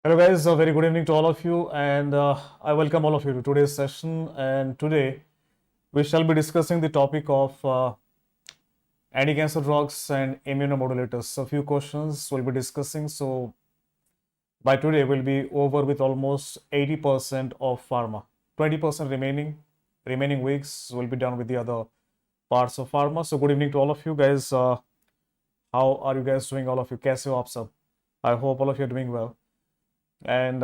Hello guys, a very good evening to all of you, and I welcome all of you to today's session. And today we shall be discussing the topic of anti-cancer drugs and immunomodulators. So, a few questions we'll be discussing. So by today we'll be over with almost 80% of pharma. 20% remaining weeks will be done with the other parts of pharma. So good evening to all of you guys. How are you guys doing? All of you, कैसे हो आप सब? I hope all of you are doing well. And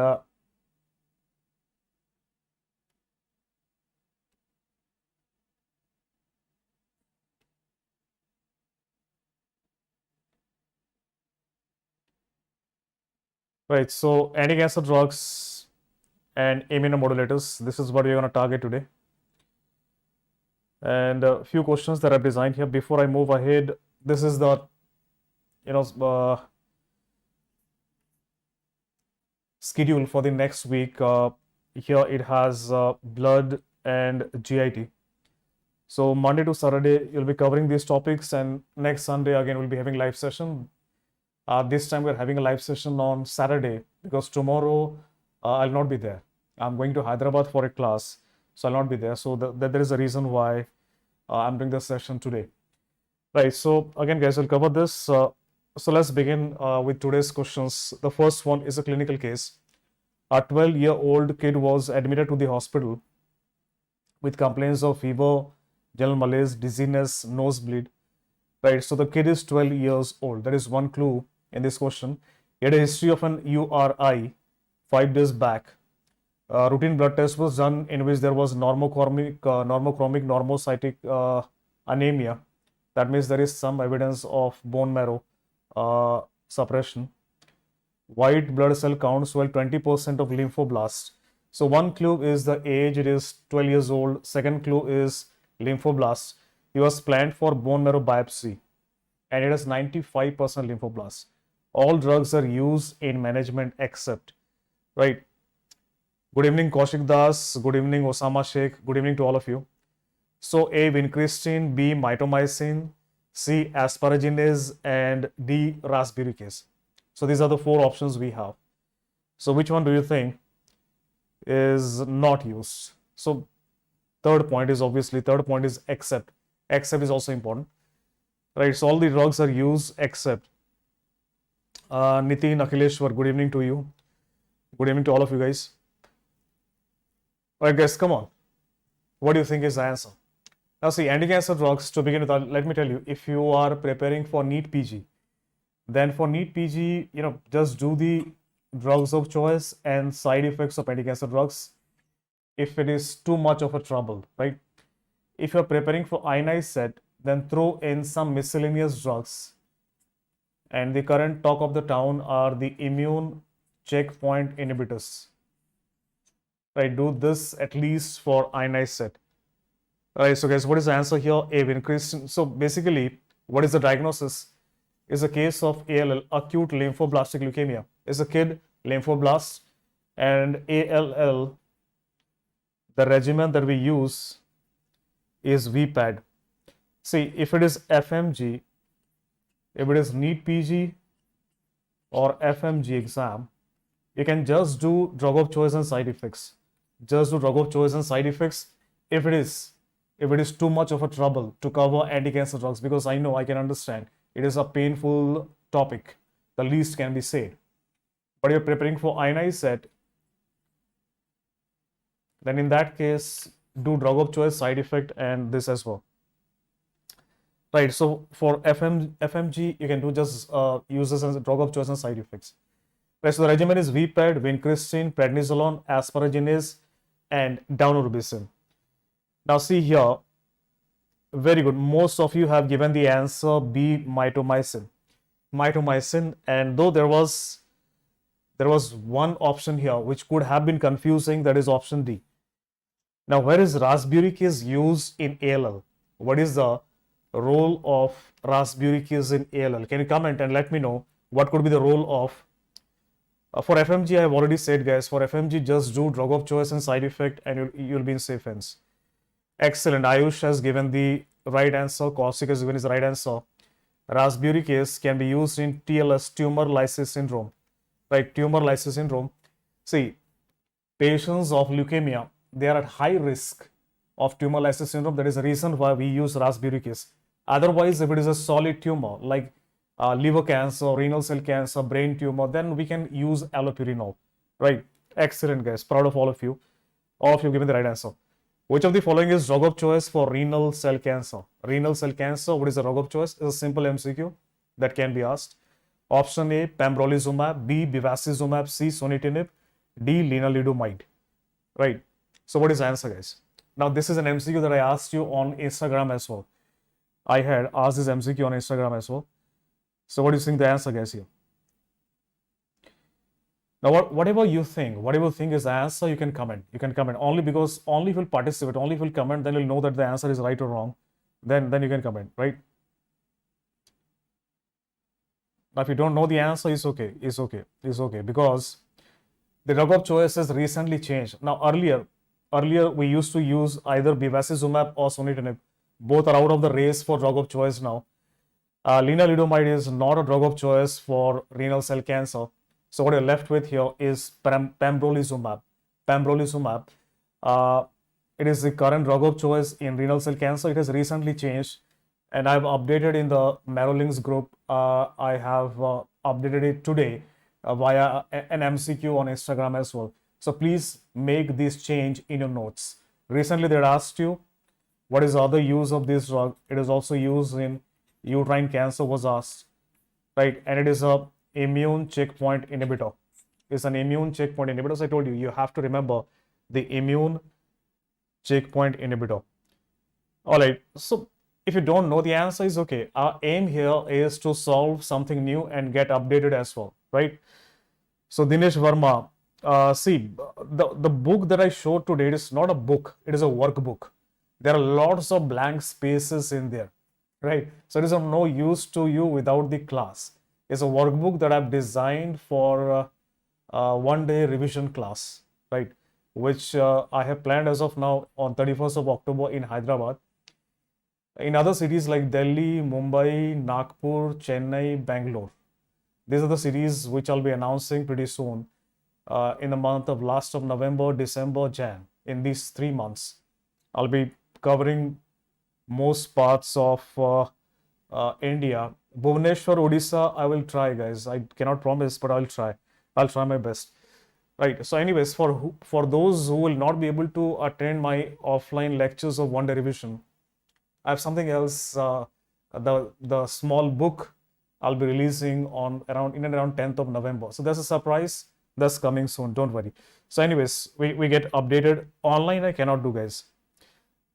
right, so anti-cancer drugs and immunomodulators. This is what we're going to target today. And a few questions that I've designed here. Before I move ahead, this is the schedule for the next week. Here it has blood and GIT. So Monday to Saturday you'll be covering these topics, and next Sunday again we'll be having live session. This time we're having a live session on Saturday because tomorrow I'll not be there. I'm going to Hyderabad for a class, so I'll not be there. So there is a reason why I'm doing this session today. Right. So again, guys, we'll cover this. So let's begin with today's questions. The first one is a clinical case. A 12-year-old kid was admitted to the hospital with complaints of fever, general malaise, dizziness, nosebleed. Right. So the kid is 12 years old. That is one clue in this question. He had a history of an URI 5 days back. Routine blood test was done in which there was normochromic normocytic anemia. That means there is some evidence of bone marrow suppression. White blood cell counts, well, 20% of lymphoblasts. So one clue is the age, it is 12 years old. Second clue is lymphoblast. He was planned for bone marrow biopsy and it has 95% lymphoblasts. All drugs are used in management except, right? Good evening, Kaushik Das. Good evening, Osama Sheikh. Good evening to all of you. So A, vincristine, B, mitomycin, C, asparaginase, and D, rasburicase. So these are the four options we have. So which one do you think is not used? So third point is except. Except is also important, right? So all the drugs are used except. Nitin, Akhileshwar, good evening to you. Good evening to all of you guys. All right, guys, come on. What do you think is the answer? Now, see, anti-cancer drugs, to begin with, let me tell you, if you are preparing for NEETPG, then for NEETPG, just do the drugs of choice and side effects of anti-cancer drugs if it is too much of a trouble, right? If you're preparing for ionized set, then throw in some miscellaneous drugs. And the current talk of the town are the immune checkpoint inhibitors. Right, do this at least for ionized set. All right, so guys, what is the answer here? A, vincristine. So basically, what is the diagnosis? Is a case of ALL, acute lymphoblastic leukemia. Is a kid lymphoblast, and ALL, the regimen that we use is VPAD. See, if it is FMG, if it is NEETPG or FMG exam, you can just do drug of choice and side effects. Just do drug of choice and side effects if it is too much of a trouble to cover anti-cancer drugs, because I know, I can understand, it is a painful topic, the least can be said. But you're preparing for ionized set, then in that case do drug of choice, side effect, and this as well. Right, so for FMG you can do just use this as a drug of choice and side effects. Right, so the regimen is VPAD, vincristine, prednisolone, asparaginase, and daunorubicin. Now see here, very good. Most of you have given the answer B, mitomycin. Mitomycin, and though there was one option here which could have been confusing, that is option D. Now, where is rasburicase used in ALL? What is the role of rasburicase in ALL? Can you comment and let me know what could be the role of for FMG? I have already said, guys, for FMG just do drug of choice and side effect and you'll be in safe hands. Excellent. Ayush has given the right answer. Kaushik has given his right answer. Rasburicase can be used in TLS, tumor lysis syndrome. right? Tumor lysis syndrome. See, patients of leukemia, they are at high risk of tumor lysis syndrome. That is the reason why we use raspberry case. Otherwise, if it is a solid tumor like liver cancer, renal cell cancer, brain tumor, then we can use allopurinol, right? Excellent, guys. Proud of all of you. All of you given the right answer. Which of the following is drug of choice for renal cell cancer? Renal cell cancer, what is the drug of choice? It's a simple MCQ that can be asked. Option A, pembrolizumab, B, bevacizumab, C, sunitinib, D, lenalidomide, right? So what is the answer, guys? Now, this is an MCQ that I asked you on Instagram as well. I had asked this MCQ on Instagram as well. So what do you think the answer, guys, here? Now, whatever you think is the answer, you can comment. You can comment only because only if you participate, only if you comment, then you'll know that the answer is right or wrong. Then you can comment, right? Now, if you don't know the answer, it's okay. It's okay because the drug of choice has recently changed. Now, earlier we used to use either bevacizumab or sunitinib. Both are out of the race for drug of choice now. Lenalidomide is not a drug of choice for renal cell cancer. So what you're left with here is pembrolizumab. Pembrolizumab. It is the current drug of choice in renal cell cancer. It has recently changed, and I've updated in the Merolinks group. I have updated it today via an MCQ on Instagram as well. So please make this change in your notes. Recently, they had asked you what is the other use of this drug. It is also used in uterine cancer, was asked, right? And it is a immune checkpoint inhibitor. It's an immune checkpoint inhibitor. So I told you, you have to remember the immune checkpoint inhibitor. All right. So if you don't know the answer, is okay. Our aim here is to solve something new and get updated as well, right? So Dinesh Verma, see, the book that I showed today, it is not a book, it is a workbook. There are lots of blank spaces in there, right? So it is of no use to you without the class. It's a workbook that I've designed for one-day revision class, right? Which I have planned as of now on 31st of October in Hyderabad. In other cities like Delhi, Mumbai, Nagpur, Chennai, Bangalore. These are the cities which I'll be announcing pretty soon in the month of last of November, December, Jan. In these 3 months, I'll be covering most parts of India. Bhubaneswar, Odisha, I will try, guys. I cannot promise, but I'll try. I'll try my best. Right. So anyways, for those who will not be able to attend my offline lectures of one day revision, I have something else. The small book I'll be releasing on around 10th of November. So there's a surprise that's coming soon. Don't worry. So anyways, we get updated. Online I cannot do, guys.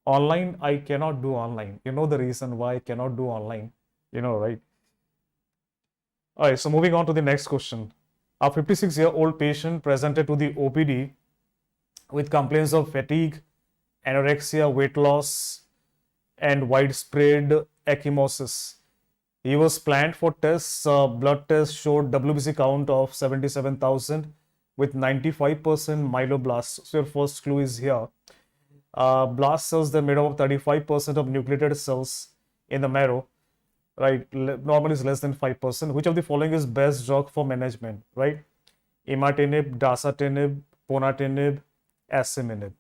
Online I cannot do online. You know the reason why I cannot do online. You know, right? All right. So moving on to the next question. A 56-year-old patient presented to the OPD with complaints of fatigue, anorexia, weight loss, and widespread ecchymosis. He was planned for tests. Blood tests showed WBC count of 77,000 with 95% myeloblasts. So your first clue is here. Blast cells, they're made up of 35% of nucleated cells in the marrow, right? Normally is less than 5%. Which of the following is best drug for management, right? Imatinib, dasatinib, ponatinib, asciminib.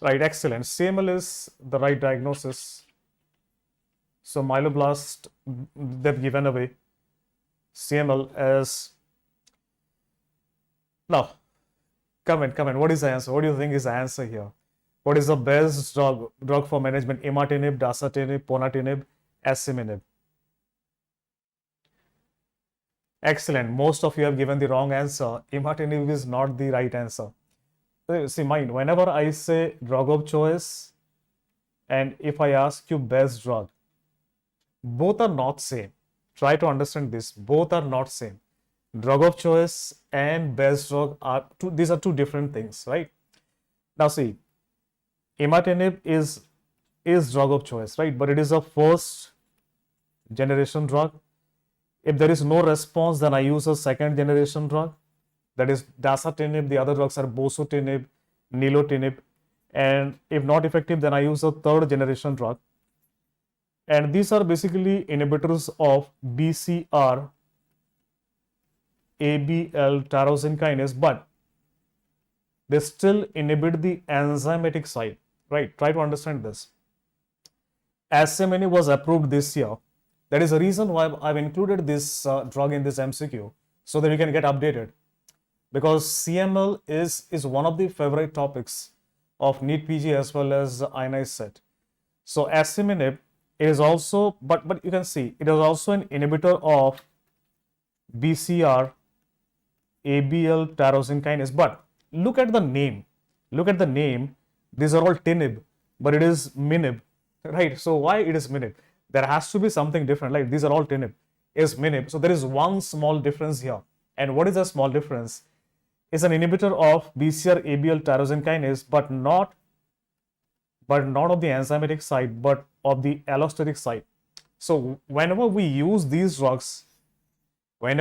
Right, excellent. CML is the right diagnosis. So myeloblast, they've given away CML as. Now, comment. What is the answer? What do you think is the answer here? What is the best drug for management? Imatinib, dasatinib, ponatinib, asciminib. Excellent. Most of you have given the wrong answer. Imatinib is not the right answer. See, mind, whenever I say drug of choice and if I ask you best drug, both are not same. Try to understand this. Both are not same. Drug of choice and best drug are these are two different things, right? Now see, imatinib is drug of choice, right? But it is a first generation drug. If there is no response, then I use a second generation drug. That is dasatinib. The other drugs are bosutinib, nilotinib. And if not effective, then I use a third generation drug. And these are basically inhibitors of BCR ABL tyrosine kinase, but they still inhibit the enzymatic side, right? Try to understand this. Asciminib was approved this year. That is the reason why I've included this drug in this MCQ, so that you can get updated. Because CML is one of the favorite topics of NEETPG as well as ionized set. So asciminib is also, but you can see it is also an inhibitor of BCR ABL tyrosine kinase. But look at the name. Look at the name. These are all tinib, but it is minib, right? So why it is minib? There has to be something different. Like these are all tinib, is minib. So there is one small difference here. And what is the small difference? It's an inhibitor of BCR ABL tyrosine kinase, but not of the enzymatic side, but of the allostatic side. So whenever we use these drugs, we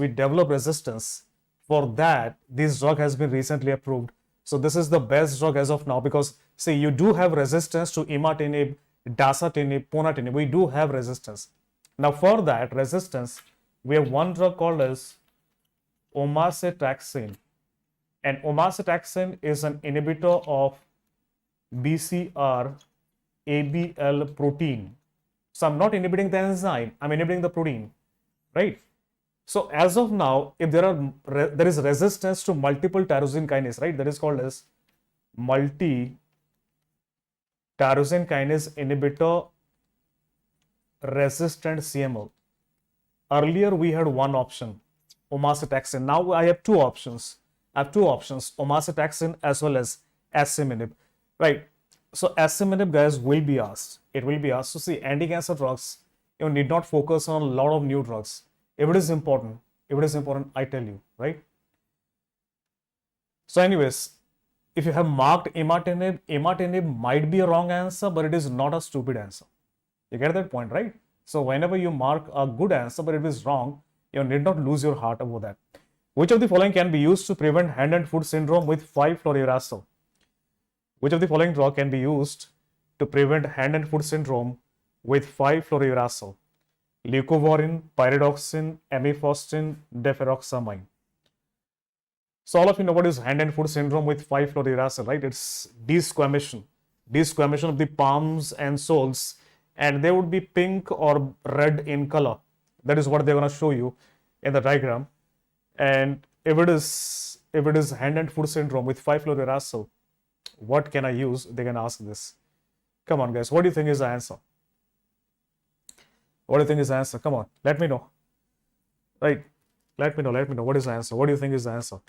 develop resistance. For that, this drug has been recently approved. So this is the best drug as of now, because say you do have resistance to imatinib, dasatinib, ponatinib. We do have resistance. Now for that resistance, we have one drug called as omacetaxine. And omacetaxine is an inhibitor of BCR ABL protein. So I'm not inhibiting the enzyme, I'm inhibiting the protein, right? So as of now, if there is resistance to multiple tyrosine kinase, right? That is called as multi tyrosine kinase inhibitor resistant CML. Earlier we had one option, omacetaxine. Now I have two options. Omacetaxine as well as asciminib, right? So asciminib, guys, will be asked. It will be asked. So see, anti-cancer drugs, you need not focus on a lot of new drugs. If it is important, I tell you, right? So anyways, if you have marked imatinib might be a wrong answer, but it is not a stupid answer. You get that point, right? So whenever you mark a good answer, but it is wrong, you need not lose your heart over that. Which of the following can be used to prevent hand and foot syndrome with 5-fluorouracil? Which of the following drug can be used to prevent hand and foot syndrome with 5-fluorouracil? Leucovorin, pyridoxine, amifostine, deferoxamine. So all of you know what is hand and foot syndrome with 5-fluorouracil, right? It's desquamation of the palms and soles, and they would be pink or red in color. That is what they're going to show you in the diagram. And if it is hand and foot syndrome with 5-fluorouracil, what can I use? They can ask this. Come on, guys. What do you think is the answer? What do you think is the answer? Come on, let me know. Right? Let me know. What is the answer? What do you think is the answer?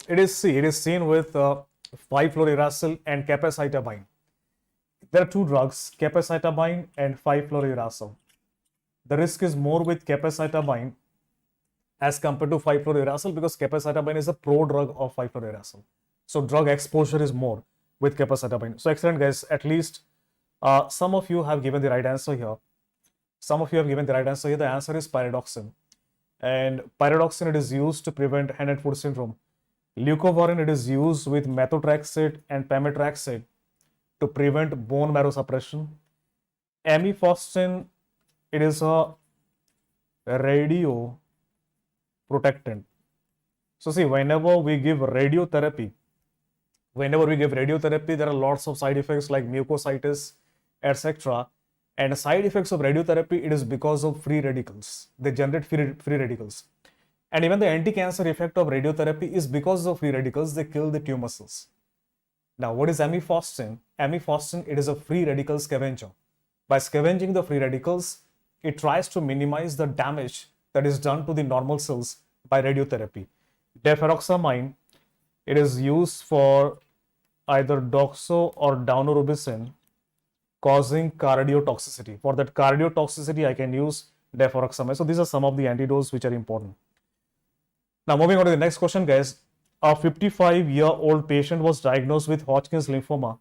It is C. It is seen with 5-fluorouracil and capecitabine. There are two drugs, capecitabine and 5-fluorouracil. The risk is more with capecitabine as compared to 5-fluorouracil because capecitabine is a pro-drug of 5-fluorouracil. So drug exposure is more with capecitabine. So excellent, guys. At least some of you have given the right answer here. The answer is pyridoxine. And pyridoxine, it is used to prevent hand and foot syndrome. Leucovorin, it is used with methotrexate and pemetrexate to prevent bone marrow suppression. Amifostine, it is a radioprotectant. So see, whenever we give radiotherapy, there are lots of side effects like mucositis, etc. And side effects of radiotherapy, it is because of free radicals. They generate free radicals. And even the anti-cancer effect of radiotherapy is because of free radicals. They kill the tumor cells. Now, what is amifostine? Amifostine, it is a free radical scavenger. By scavenging the free radicals, it tries to minimize the damage that is done to the normal cells by radiotherapy. Deferoxamine, it is used for either doxo or daunorubicin causing cardiotoxicity. For that cardiotoxicity, I can use deferoxamine. So these are some of the antidotes which are important. Now moving on to the next question, guys. A 55-year-old patient was diagnosed with Hodgkin's lymphoma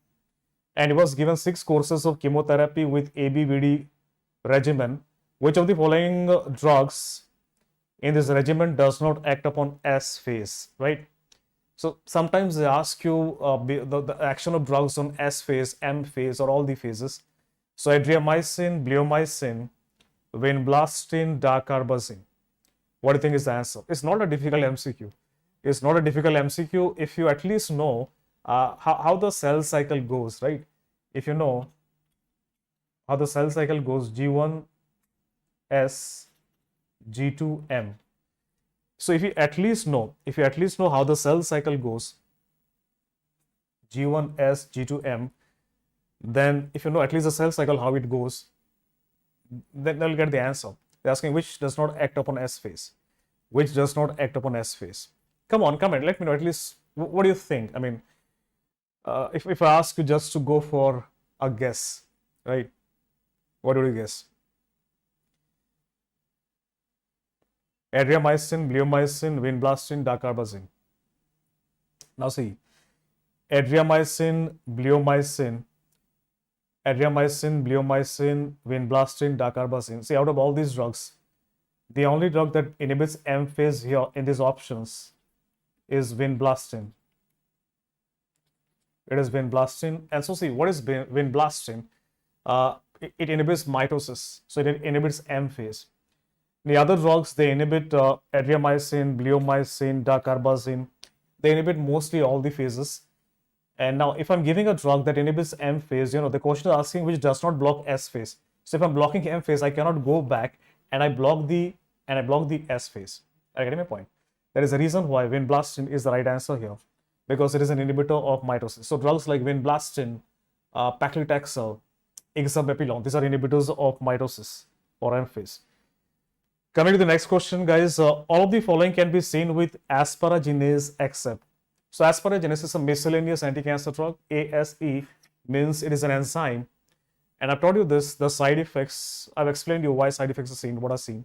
and he was given 6 courses of chemotherapy with ABVD regimen. Which of the following drugs in this regimen does not act upon S phase, right? So sometimes they ask you the action of drugs on S phase, M phase, or all the phases. So adriamycin, bleomycin, vinblastine, dacarbazine. What do you think is the answer? It's not a difficult MCQ. It's not a difficult MCQ if you at least know how the cell cycle goes, right? If you know how the cell cycle goes, G1S, G2M. So if you at least know how the cell cycle goes, G1S, G2M, then if you know at least the cell cycle, how it goes, then they'll get the answer. They're asking which does not act upon S phase. Which does not act upon S phase. Come on, comment. Let me know at least what do you think? I mean, if I ask you just to go for a guess, right? What do you guess? Adriamycin, bleomycin, vinblastine, dacarbazine. Now see, adriamycin, bleomycin, vinblastine, dacarbazine. See, out of all these drugs, the only drug that inhibits M phase here in these options is vinblastine. It is vinblastine. And so see, what is vinblastine? It inhibits mitosis. So it inhibits M phase. The other drugs, they inhibit adriamycin, bleomycin, dacarbazine. They inhibit mostly all the phases. And now if I'm giving a drug that inhibits M phase, the question is asking which does not block S phase. So if I'm blocking M phase, I cannot go back and I block the S phase. Are you getting my point? There is a reason why vinblastine is the right answer here, because it is an inhibitor of mitosis. So drugs like vinblastine, paclitaxel, ixabepilone, these are inhibitors of mitosis or M phase. Coming to the next question, guys, all of the following can be seen with asparaginase except. So asparaginase is a miscellaneous anti-cancer drug. ASE means it is an enzyme. And I've taught you this, the side effects. I've explained you why side effects are seen, what are seen.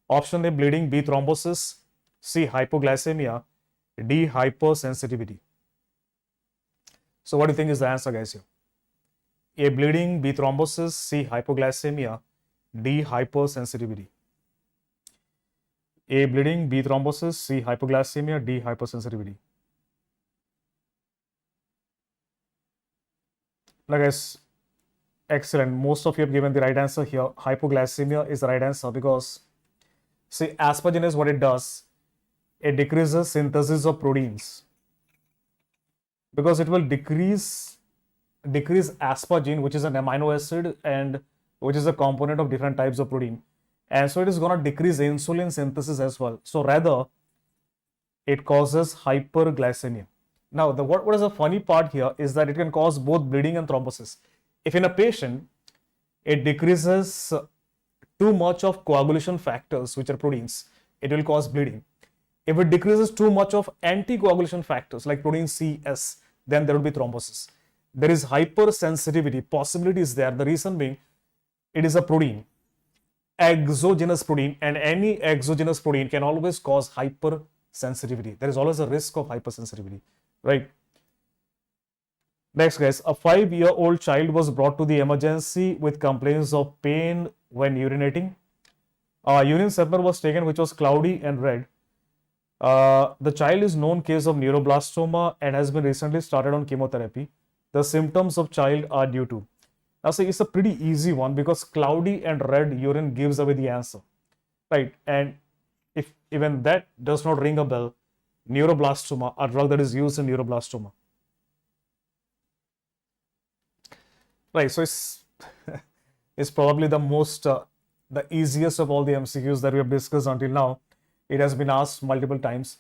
Option A, bleeding, B, thrombosis, C, hypoglycemia, D, hypersensitivity. So what do you think is the answer, guys, here? A, bleeding, B, thrombosis, C, hypoglycemia, D, hypersensitivity. A, bleeding, B, thrombosis, C, hypoglycemia, D, hypersensitivity. Now, guys, excellent. Most of you have given the right answer here. Hypoglycemia is the right answer because, see, asparaginase, what it does, it decreases synthesis of proteins because it will decrease asparagine, which is an amino acid and which is a component of different types of protein. And so it is going to decrease insulin synthesis as well. So rather, it causes hyperglycemia. Now, what is the funny part here is that it can cause both bleeding and thrombosis. If in a patient, it decreases too much of coagulation factors, which are proteins, it will cause bleeding. If it decreases too much of anticoagulation factors like protein C, S, then there will be thrombosis. There is hypersensitivity, possibility is there. The reason being, it is a protein, exogenous protein, and any exogenous protein can always cause hypersensitivity. There is always a risk of hypersensitivity, right? Next, guys, a 5-year-old child was brought to the emergency with complaints of pain when urinating. Urine sample was taken, which was cloudy and red. The child is known case of neuroblastoma and has been recently started on chemotherapy. The symptoms of child are due to. Now, see, it's a pretty easy one because cloudy and red urine gives away the answer, right? And if even that does not ring a bell, neuroblastoma, a drug that is used in neuroblastoma. Right, so it's probably the most, the easiest of all the MCQs that we have discussed until now. It has been asked multiple times.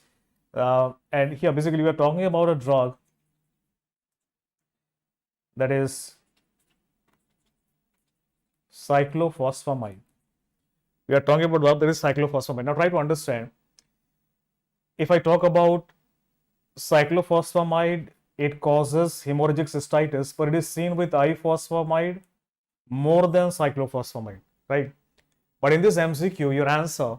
And here, basically, we are talking about a drug that is cyclophosphamide. We are talking about a drug that is cyclophosphamide. Now, try to understand. If I talk about cyclophosphamide, it causes hemorrhagic cystitis, but it is seen with ifosfamide more than cyclophosphamide, right? But in this MCQ, your answer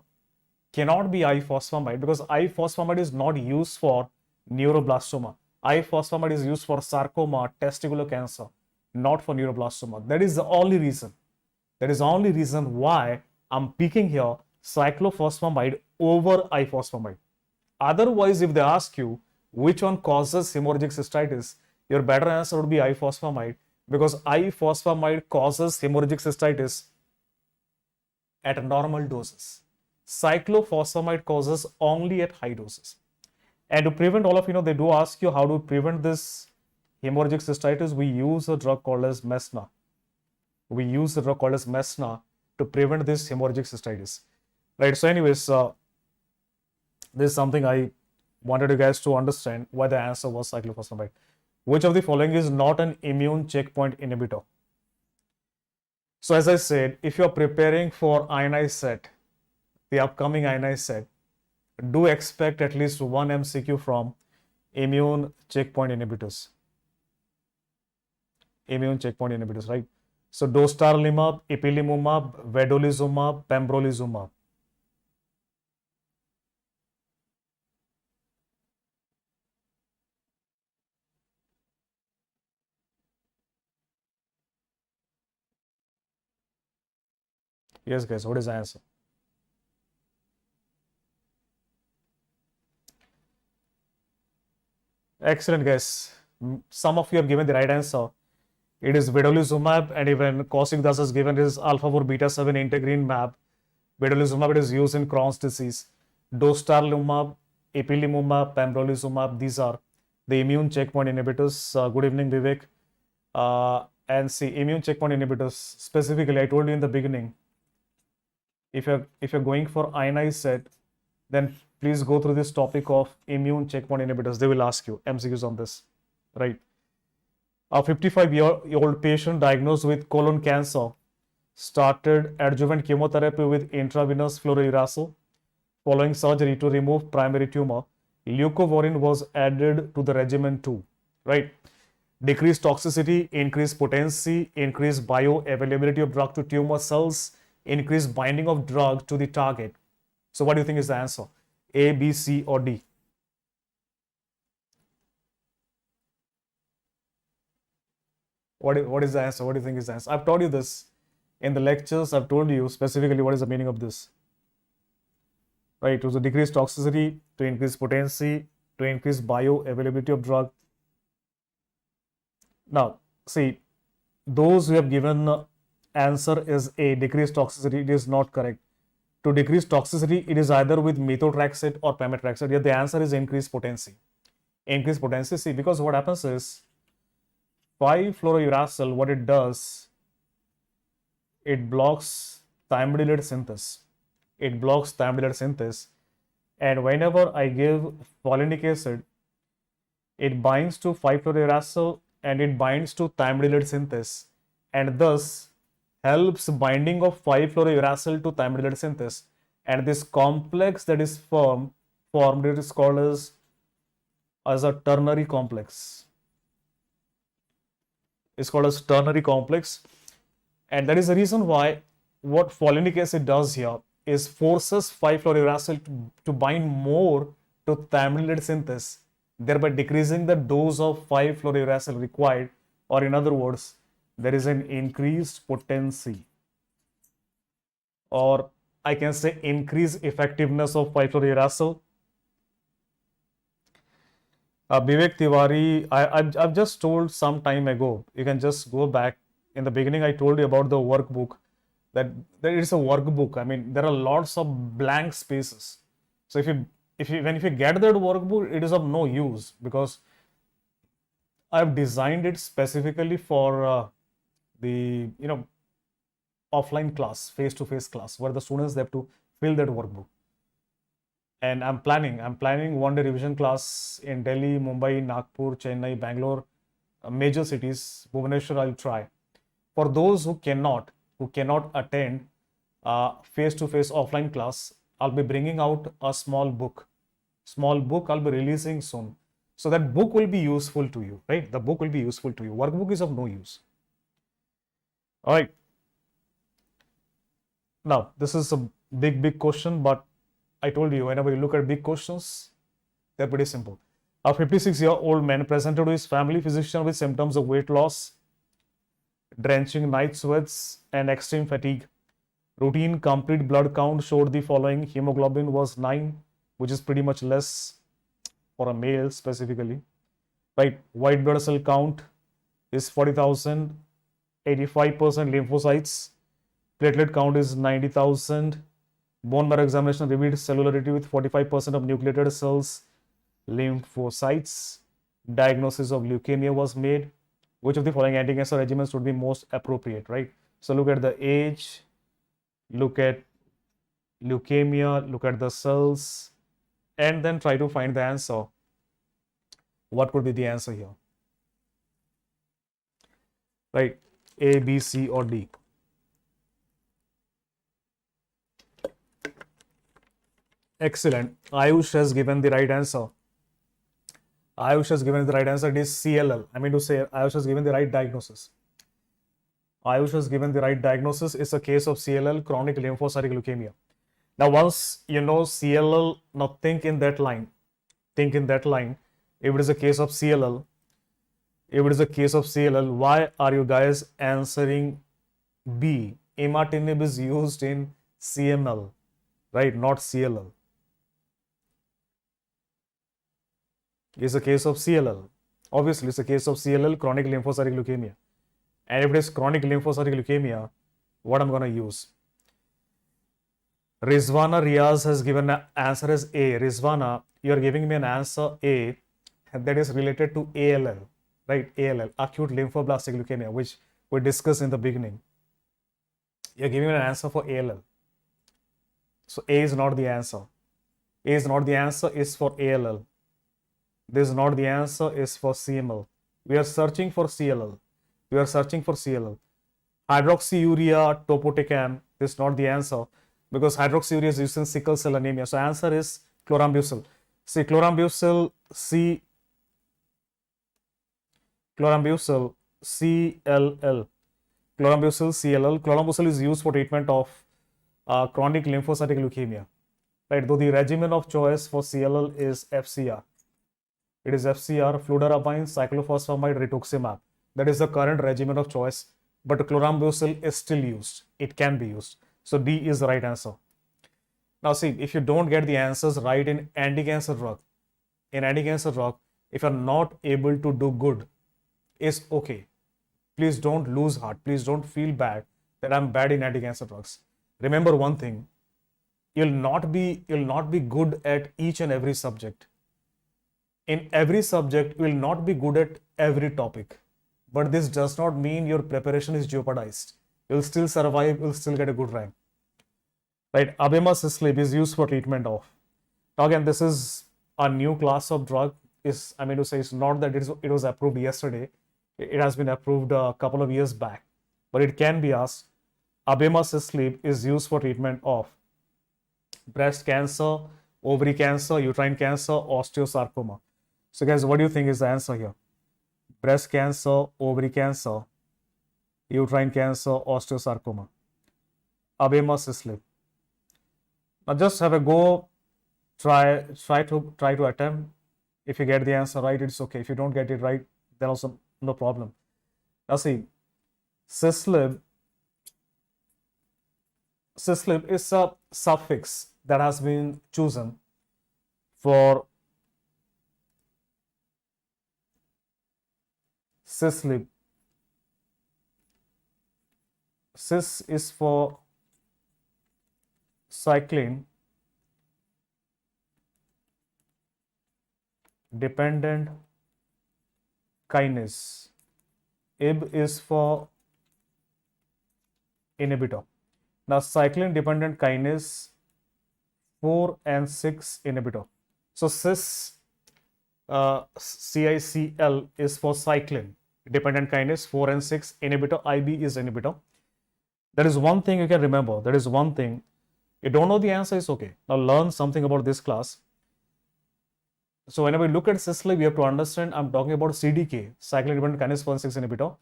cannot be ifosfamide because ifosfamide is not used for neuroblastoma. Ifosfamide is used for sarcoma, testicular cancer, not for neuroblastoma. That is the only reason. That is the only reason why I'm picking here cyclophosphamide over ifosfamide. Otherwise, if they ask you which one causes hemorrhagic cystitis, your better answer would be ifosfamide because ifosfamide causes hemorrhagic cystitis at normal doses. Cyclophosphamide causes only at high doses. And to prevent all of they do ask you how to prevent this hemorrhagic cystitis. We use a drug called as Mesna. We use a drug called as Mesna to prevent this hemorrhagic cystitis. Right. So, anyways, this is something I wanted you guys to understand why the answer was cyclophosphamide. Which of the following is not an immune checkpoint inhibitor? So, as I said, if you are preparing for ionized set, the upcoming ionized set, do expect at least one MCQ from immune checkpoint inhibitors. Immune checkpoint inhibitors, right? So, dostarlimab, ipilimumab, vedolizumab, pembrolizumab. Yes, guys, what is the answer? Excellent, guys. Some of you have given the right answer. It is vedolizumab, and even Kaushik Das has given is alpha 4 beta 7 integrin mab. Vedolizumab, it is used in Crohn's disease. Dostarlimab, ipilimumab, pembrolizumab, these are the immune checkpoint inhibitors. Good evening, Vivek. And see, immune checkpoint inhibitors specifically, I told you in the beginning, if you're going for ionized set, then please go through this topic of immune checkpoint inhibitors. They will ask you MCQs on this, right? A 55-year-old patient diagnosed with colon cancer started adjuvant chemotherapy with intravenous fluorouracil. Following surgery to remove primary tumor, Leucovorin was added to the regimen too, right? Decreased toxicity, increased potency, increased bioavailability of drug to tumor cells, increased binding of drug to the target. So what do you think is the answer? A, B, C, or D? What is the answer? What do you think is the answer? I've told you this in the lectures. I've told you specifically what is the meaning of this. Right, to decrease toxicity, to increase potency, to increase bioavailability of drug. Now, see, those who have given answer is A, decrease toxicity, it is not correct. To decrease toxicity, it is either with methotrexate or pemetrexate. Yet the answer is increased potency. Increased potency, see, because what happens is 5-fluorouracil, what it does, it blocks thymidylate synthesis. It blocks thymidylate synthesis. And whenever I give folinic acid, it binds to 5-fluorouracil and it binds to thymidylate synthesis, and thus helps binding of 5-fluorouracil to thymidylate synthesis. And this complex that is formed, it is called as a ternary complex. It's called as ternary complex. And that is the reason why what folinic acid does here is forces 5-fluorouracil to bind more to thymidylate synthesis, thereby decreasing the dose of 5-fluorouracil required, or in other words, there is an increased potency, or I can say increased effectiveness of 5-fluorouracil. Vivek Tiwari, I've just told some time ago, you can just go back. In the beginning, I told you about the workbook, that there is a workbook. I mean, there are lots of blank spaces. So if you get that workbook, it is of no use, because I've designed it specifically for the offline class, face-to-face class, where the students have to fill that workbook. And I'm planning one day revision class in Delhi, Mumbai, Nagpur, Chennai, Bangalore, major cities. Bhubaneswar, I'll try. For those who cannot attend face-to-face offline class, I'll be bringing out a small book. I'll be releasing soon. So that book will be useful to you, right? The book will be useful to you. Workbook is of no use. All right. Now, this is a big question, but I told you, whenever you look at big questions, they're pretty simple. A 56-year-old man presented to his family physician with symptoms of weight loss, drenching night sweats, and extreme fatigue. Routine complete blood count showed the following. Hemoglobin was 9, which is pretty much less for a male specifically. Right, white blood cell count is 40,000, 85% lymphocytes, platelet count is 90,000, bone marrow examination revealed cellularity with 45% of nucleated cells, lymphocytes, diagnosis of leukemia was made. Which of the following anti-cancer regimens would be most appropriate, right? So look at the age, look at leukemia, look at the cells, and then try to find the answer. What could be the answer here? Right? A, B, C, or D. Excellent. Ayush has given the right answer. Ayush has given the right answer. It is CLL. I mean to say, Ayush has given the right diagnosis. Ayush has given the right diagnosis. It's a case of CLL, chronic lymphocytic leukemia. Now, once you know CLL, now think in that line. Think in that line. If it is a case of CLL, why are you guys answering B? Imatinib is used in CML, right? Not CLL. It's a case of CLL. Obviously, it's a case of CLL, chronic lymphocytic leukemia. And if it is chronic lymphocytic leukemia, what I'm going to use? Rizwana Riaz has given an answer as A. Rizwana, you are giving me an answer A that is related to ALL, right? ALL, acute lymphoblastic leukemia, which we discussed in the beginning. You're giving me an answer for ALL. So A is not the answer. A is not the answer, is for ALL. This is not the answer, is for CML. We are searching for CLL. Hydroxyurea topotecan, this is not the answer because hydroxyurea is used in sickle cell anemia. So answer is chlorambucil. See, chlorambucil CLL. Chlorambucil is used for treatment of chronic lymphocytic leukemia. Right, though the regimen of choice for CLL is FCR. It is FCR, fludarabine, cyclophosphamide, rituximab. That is the current regimen of choice, but chlorambucil is still used. It can be used. So D is the right answer. Now see, if you don't get the answers right in anti-cancer drug, if you're not able to do good, it's okay. Please don't lose heart. Please don't feel bad that I'm bad in anti-cancer drugs. Remember one thing, you'll not be good at each and every subject. In every subject, you will not be good at every topic. But this does not mean your preparation is jeopardized. You'll still survive, you'll still get a good rank. Right, abemaciclib is used for treatment of. Now again, this is a new class of drug. It's not that it was approved yesterday. It has been approved a couple of years back. But it can be asked, abemaciclib is used for treatment of breast cancer, ovary cancer, uterine cancer, osteosarcoma. So guys, what do you think is the answer here? Breast cancer, ovary cancer, uterine cancer, osteosarcoma. Abemaciclib. Now just have a go. Try to attempt. If you get the answer right, it's okay. If you don't get it right, then also no problem. Now see, cislib is a suffix that has been chosen for cislib. Cis is for cyclin dependent kinase. Ib is for inhibitor. Now cyclin dependent kinase 4 and 6 inhibitor. So cis CICL is for cyclin dependent kinase 4 and 6 inhibitor. IB is inhibitor. That is one thing you can remember. That is one thing. You don't know the answer, is okay. Now learn something about this class. So whenever we look at cislib, we have to understand I'm talking about CDK, cyclin dependent kinase 4 and 6 inhibitor.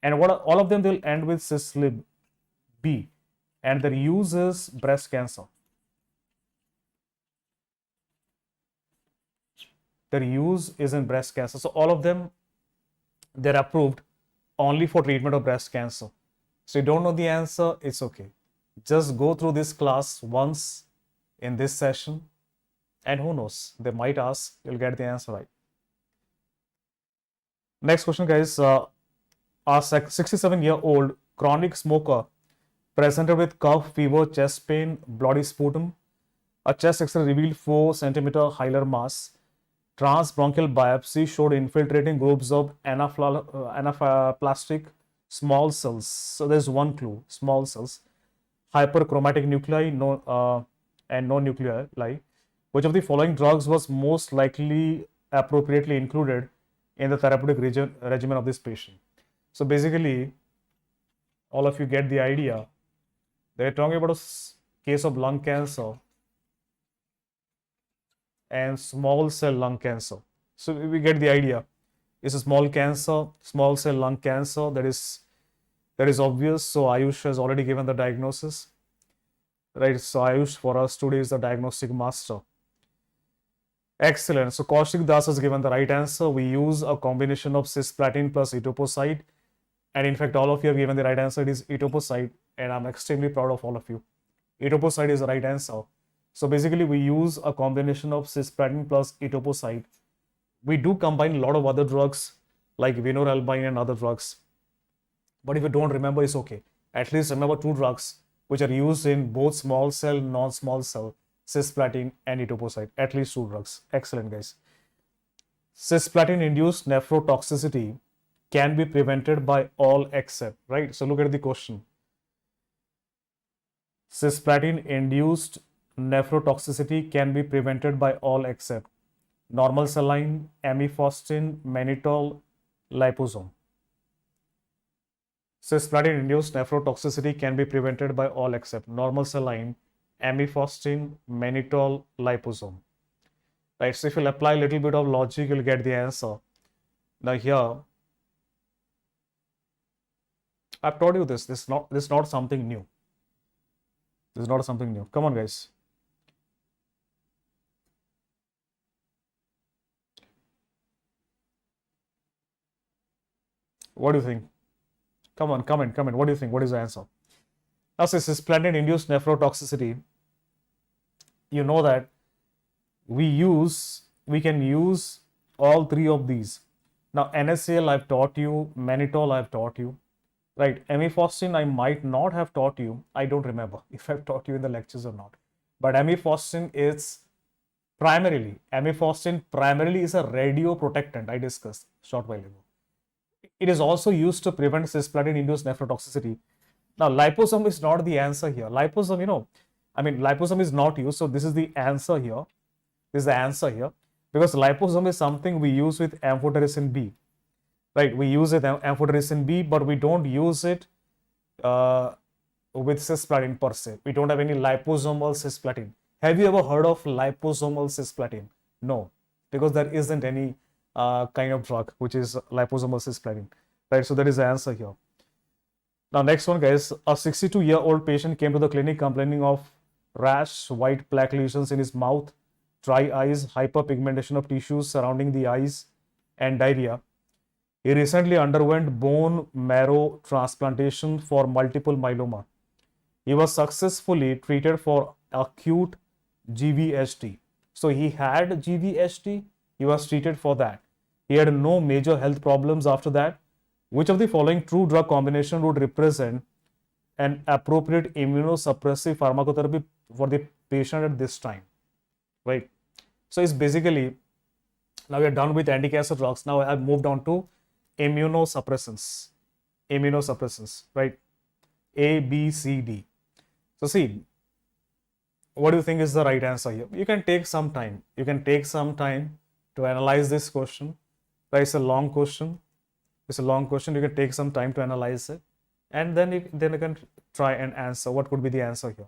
And what all of them will end with cislib B. And their use is breast cancer. Their use is in breast cancer. So all of them, they're approved only for treatment of breast cancer. So you don't know the answer, it's okay. Just go through this class once in this session, and who knows, they might ask, you'll get the answer right. Next question, guys. A 67-year-old chronic smoker presented with cough, fever, chest pain, bloody sputum. A chest X-ray revealed 4 centimeter hilar mass. Transbronchial biopsy showed infiltrating groups of anaplastic small cells. So there's one clue: small cells. Hyperchromatic nuclei, and no nuclei. Which of the following drugs was most likely appropriately included in the therapeutic regimen of this patient? So basically, all of you get the idea. They're talking about a case of lung cancer and small cell lung cancer. So we get the idea. It's a small cell lung cancer. That is obvious. So Ayush has already given the diagnosis. Right. So Ayush for us today is the diagnostic master. Excellent. So Kaushik Das has given the right answer. We use a combination of cisplatin plus etoposide. And in fact, all of you have given the right answer. It is etoposide. And I'm extremely proud of all of you. Etoposide is the right answer. So basically, we use a combination of cisplatin plus etoposide. We do combine a lot of other drugs like vinorelbine and other drugs. But if you don't remember, it's okay. At least remember 2 drugs which are used in both small cell, non-small cell, cisplatin and etoposide. At least 2 drugs. Excellent, guys. Cisplatin-induced nephrotoxicity can be prevented by all except, right? So look at the question. Cisplatin-induced nephrotoxicity can be prevented by all except normal saline, amifostin, mannitol, liposome. Cisplatin-induced nephrotoxicity can be prevented by all except normal saline, amifostin, mannitol, liposome. Right, so if you'll apply a little bit of logic, you'll get the answer. Now here, I've told you this. This is not something new. This is not something new. Come on, guys. What do you think? Come on, comment. What do you think? What is the answer? Now, since cisplatin-induced nephrotoxicity, you know that we can use all 3 of these. Now, NaCl I've taught you, mannitol I've taught you, right? Amifostin I might not have taught you. I don't remember if I've taught you in the lectures or not. But amifostin primarily is a radioprotectant. I discussed short while ago. It is also used to prevent cisplatin-induced nephrotoxicity. Now, liposome is not the answer here. Liposome, liposome is not used. So this is the answer here. This is the answer here. Because liposome is something we use with amphotericin B. Right? We use it amphotericin B, but we don't use it with cisplatin per se. We don't have any liposomal cisplatin. Have you ever heard of liposomal cisplatin? No, because there isn't any kind of drug which is liposomal cisplatin. Right? So that is the answer here. Now, next one, guys. A 62-year-old patient came to the clinic complaining of rash, white plaque lesions in his mouth, dry eyes, hyperpigmentation of tissues surrounding the eyes, and diarrhea. He recently underwent bone marrow transplantation for multiple myeloma. He was successfully treated for acute GVHD. So he had GVHD, he was treated for that. He had no major health problems after that. Which of the following true drug combination would represent an appropriate immunosuppressive pharmacotherapy for the patient at this time? Right. So it's basically, now we are done with anti-cancer drugs. Now I have moved on to immunosuppressants. Right? A, B, C, D. So see, what do you think is the right answer here? You can take some time. To analyze this question. Right? It's a long question. You can take some time to analyze it, and then you can try and answer. What could be the answer here?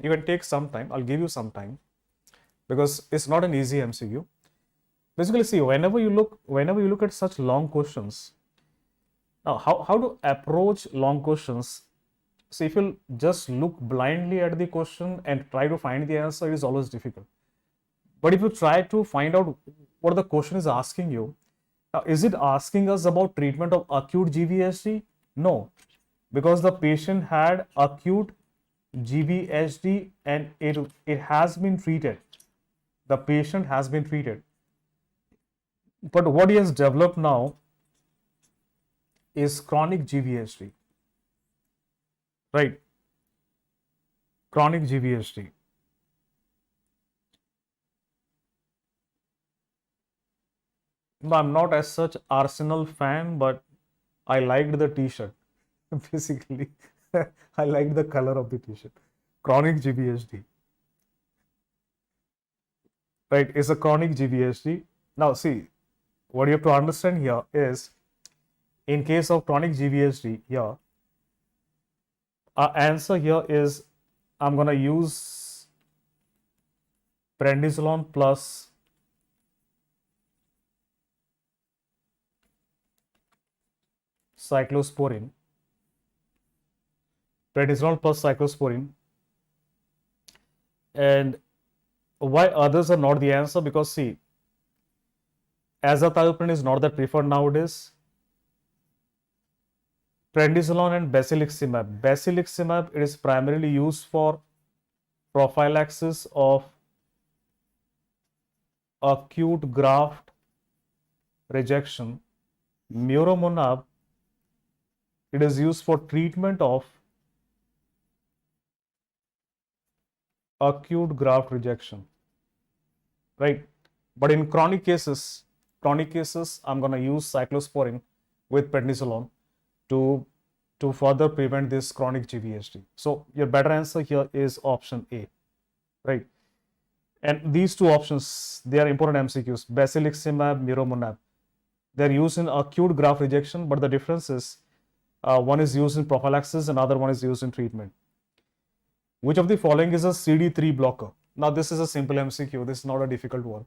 You can take some time. I'll give you some time because it's not an easy MCQ. Basically, see, whenever you look at such long questions, now how to approach long questions? So if you just look blindly at the question and try to find the answer, it is always difficult. But if you try to find out what the question is asking you, now is it asking us about treatment of acute GVHD? No, because the patient had acute GVHD, and it has been treated. The patient has been treated. But what he has developed now is chronic GVHD, right? Chronic GVHD. No, I'm not as such Arsenal fan, but I liked the T-shirt. Basically, I liked the color of the T-shirt. Chronic GVHD, right? It's a chronic GVHD. Now, see, what you have to understand here is, in case of chronic GVHD, here, our answer here is I'm gonna use prednisolone plus cyclosporine. Prednisolone plus cyclosporine. And why others are not the answer? Because see, azathioprine is not that preferred nowadays. Prednisolone and basiliximab. Basiliximab, it is primarily used for prophylaxis of acute graft rejection. Muromonab, it is used for treatment of acute graft rejection, right? But in chronic cases, I'm going to use cyclosporine with prednisolone to further prevent this chronic GVHD. So your better answer here is option A, right? And these two options, they are important MCQs. Basiliximab, muromonab, they're used in acute graft rejection, but the difference is one is used in prophylaxis and other one is used in treatment. Which of the following is a CD3 blocker? Now this is a simple MCQ, this is not a difficult one.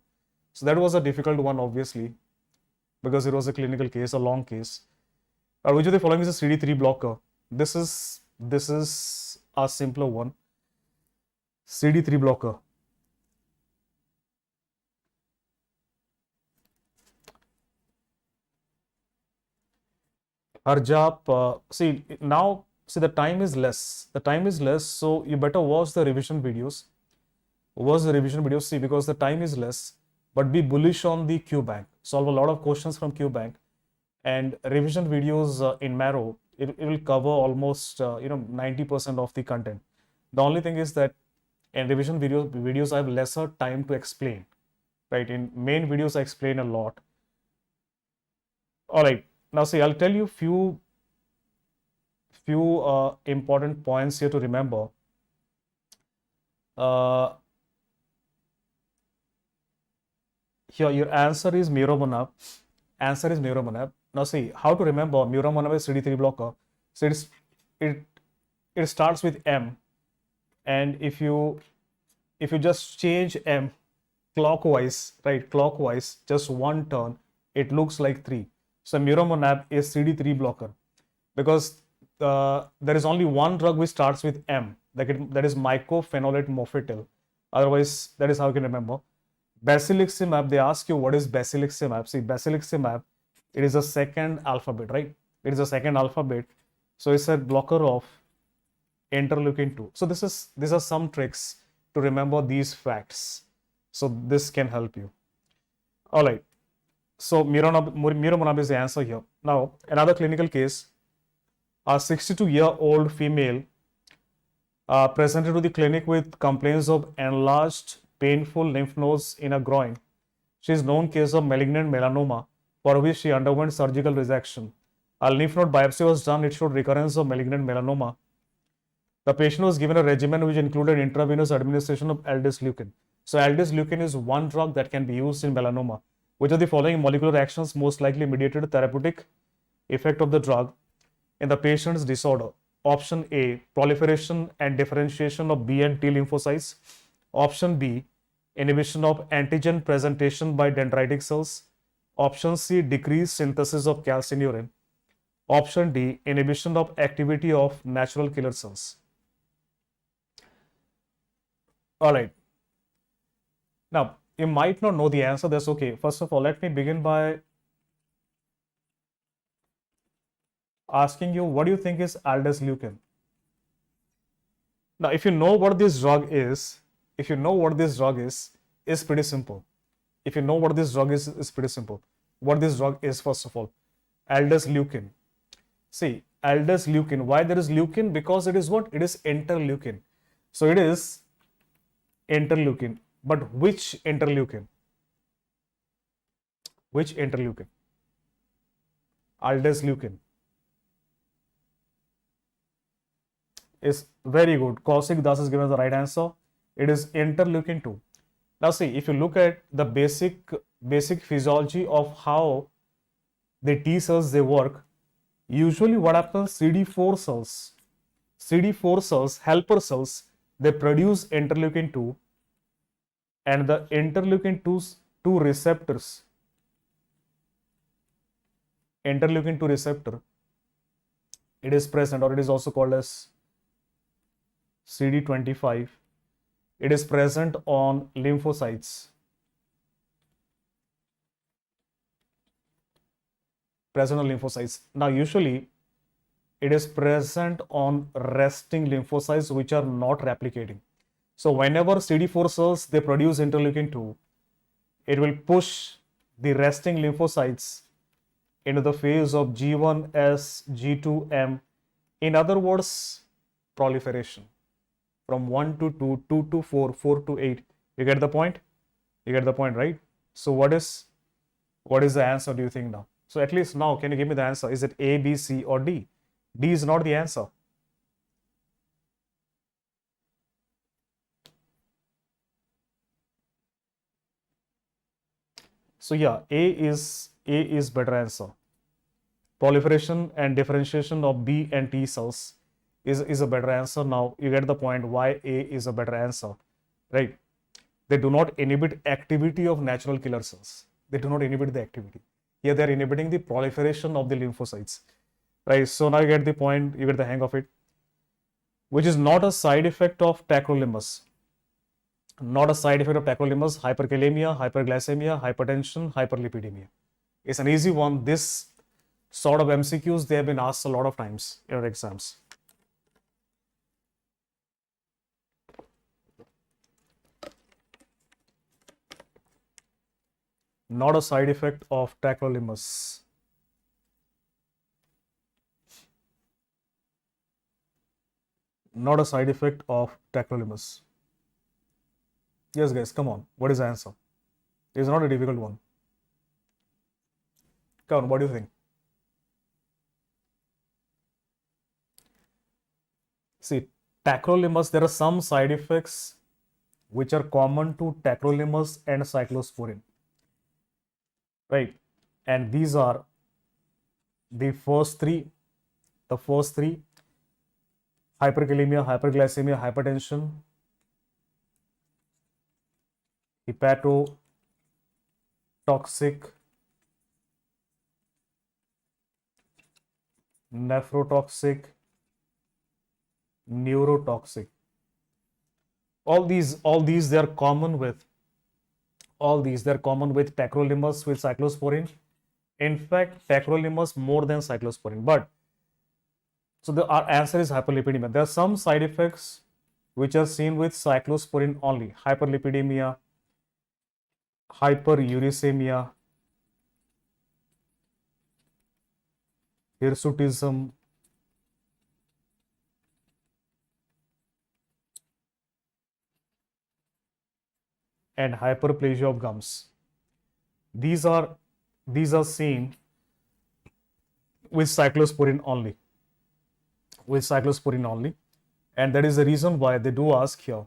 So that was a difficult one, obviously, because it was a clinical case, a long case. Which of the following is a CD3 blocker? This is a simpler one. CD3 blocker. Harjap, see the time is less. The time is less, so you better watch the revision videos. Watch the revision videos, see, because the time is less, but be bullish on the Q bank. Solve a lot of questions from Q bank, and revision videos in Marrow, it will cover almost 90% of the content. The only thing is that in revision videos I have lesser time to explain, right? In main videos I explain a lot. All right, now see, I'll tell you few important points here to remember. Here your answer is muromonab. Answer is muromonab. Now see, how to remember muromonab is CD3 blocker. So it starts with M, and if you just change M clockwise, right, clockwise, just one turn, it looks like 3. So muromonab is CD3 blocker, because there is only one drug which starts with M, that is mycophenolate mofetil. Otherwise, that is how you can remember. Basiliximab, they ask you what is basiliximab. See, basiliximab, it is a second alphabet, right? It is a second alphabet. So it's a blocker of interleukin 2. So these are some tricks to remember these facts. So this can help you. All right. So muromonab is the answer here. Now, another clinical case. A 62-year-old female presented to the clinic with complaints of enlarged, painful lymph nodes in her groin. She is known case of malignant melanoma, for which she underwent surgical resection. A lymph node biopsy was done. It showed recurrence of malignant melanoma. The patient was given a regimen which included intravenous administration of aldesleukin. So aldesleukin is one drug that can be used in melanoma. Which of the following molecular actions most likely mediated therapeutic effect of the drug in the patient's disorder? Option A, proliferation and differentiation of B and T lymphocytes. Option B, inhibition of antigen presentation by dendritic cells. Option C, decreased synthesis of calcineurin. Option D, inhibition of activity of natural killer cells. All right. Now, you might not know the answer, that's okay. First of all, let me begin by asking you, what do you think is aldesleukin? Now, if you know what this drug is, if you know what this drug is pretty simple. If you know what this drug is pretty simple. What this drug is, first of all, aldesleukin. See, aldesleukin. Why there is leukin? Because it is what? It is interleukin. So it is interleukin. But which interleukin? Which interleukin? Aldesleukin. Is very good. Kaushik Das is given the right answer. It is interleukin 2. Now see, if you look at the basic physiology of how the T cells they work, usually what happens, CD4 cells, helper cells, they produce interleukin 2, and the interleukin 2 receptors, interleukin 2 receptor, it is present, or it is also called as CD25. It is present on lymphocytes. Present on lymphocytes. Now, usually it is present on resting lymphocytes which are not replicating. So, whenever CD4 cells they produce interleukin 2, it will push the resting lymphocytes into the phase of G1S, G2M. In other words, proliferation. From 1 to 2, 2 to 4, 4 to 8. You get the point? You get the point, right? So what is the answer, do you think now? So at least now, can you give me the answer? Is it A, B, C, or D? D is not the answer. So yeah, A is better answer. Proliferation and differentiation of B and T cells is a better answer. Now you get the point why A is a better answer, right? They do not inhibit activity of natural killer cells. They do not inhibit the activity. Here they are inhibiting the proliferation of the lymphocytes, right? So now you get the point, you get the hang of it, which is not a side effect of tacrolimus. Not a side effect of tacrolimus, hyperkalemia, hyperglycemia, hypertension, hyperlipidemia. It's an easy one. This sort of MCQs, they have been asked a lot of times in your exams. Not a side effect of tacrolimus. Not a side effect of tacrolimus. Yes, guys, come on. What is the answer? It's not a difficult one. Come on, what do you think? See, tacrolimus, there are some side effects which are common to tacrolimus and cyclosporin, right? And these are the first three, hyperkalemia, hyperglycemia, hypertension, hepatotoxic, nephrotoxic, neurotoxic. All these they are common with tacrolimus, with cyclosporin. In fact, tacrolimus more than cyclosporin. But so our answer is hyperlipidemia. There are some side effects which are seen with cyclosporin only: hyperlipidemia, hyperuricemia, hirsutism, and hyperplasia of gums. These are seen with cyclosporin only. And that is the reason why they do ask here.